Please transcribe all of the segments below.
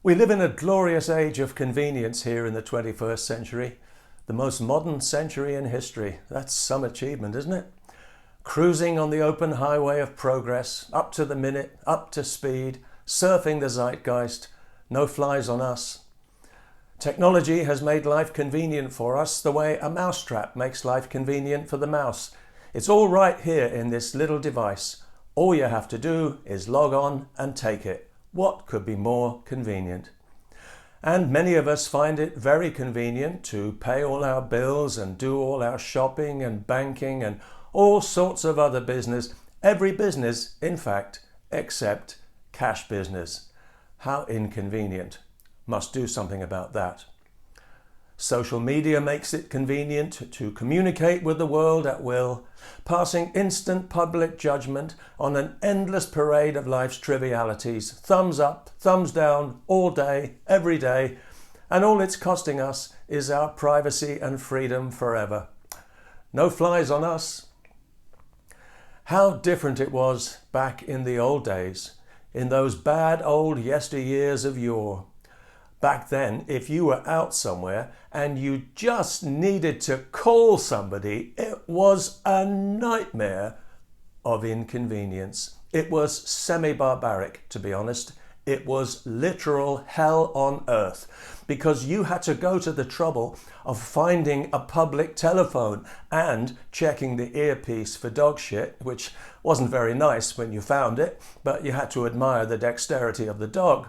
We live in a glorious age of convenience here in the 21st century, the most modern century in history. That's some achievement, isn't it? Cruising on the open highway of progress, up to the minute, up to speed, surfing the zeitgeist, no flies on us. Technology has made life convenient for us the way a mousetrap makes life convenient for the mouse. It's all right here in this little device. All you have to do is log on and take it. What could be more convenient? And many of us find it very convenient to pay all our bills and do all our shopping and banking and all sorts of other business. Every business, in fact, except cash business. How inconvenient. Must do something about that. Social media makes it convenient to communicate with the world at will, passing instant public judgment on an endless parade of life's trivialities, thumbs up, thumbs down, all day, every day, and all it's costing us is our privacy and freedom forever. No flies on us. How different it was back in the old days, in those bad old yesteryears of yore. Back then, if you were out somewhere and you just needed to call somebody, it was a nightmare of inconvenience. It was semi-barbaric, to be honest. It was literal hell on earth because you had to go to the trouble of finding a public telephone and checking the earpiece for dog shit, which wasn't very nice when you found it, but you had to admire the dexterity of the dog.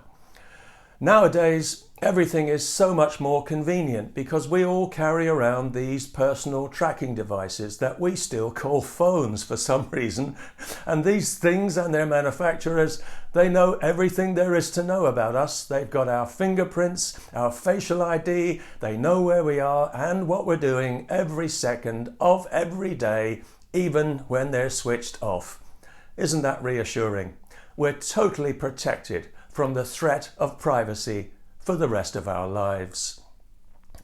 Nowadays, everything is so much more convenient because we all carry around these personal tracking devices that we still call phones for some reason. And these things and their manufacturers, they know everything there is to know about us. They've got our fingerprints, our facial ID, they know where we are and what we're doing every second of every day, even when they're switched off. Isn't that reassuring? We're totally protected from the threat of privacy for the rest of our lives.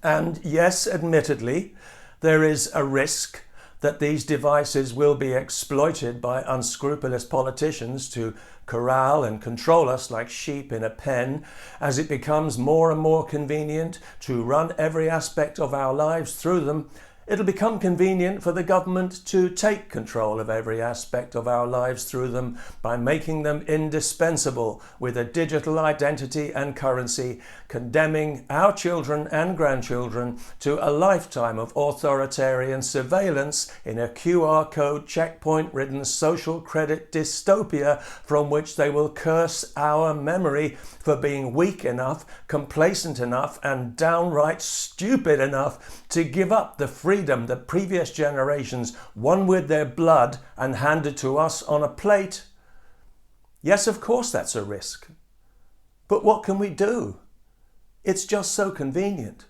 And yes, admittedly, there is a risk that these devices will be exploited by unscrupulous politicians to corral and control us like sheep in a pen as it becomes more and more convenient to run every aspect of our lives through them. It'll become convenient for the government to take control of every aspect of our lives through them by making them indispensable with a digital identity and currency, condemning our children and grandchildren to a lifetime of authoritarian surveillance in a QR code checkpoint-ridden social credit dystopia from which they will curse our memory for being weak enough, complacent enough, and downright stupid enough to give up the freedom that previous generations won with their blood and handed to us on a plate. Yes, of course that's a risk. But what can we do? It's just so convenient.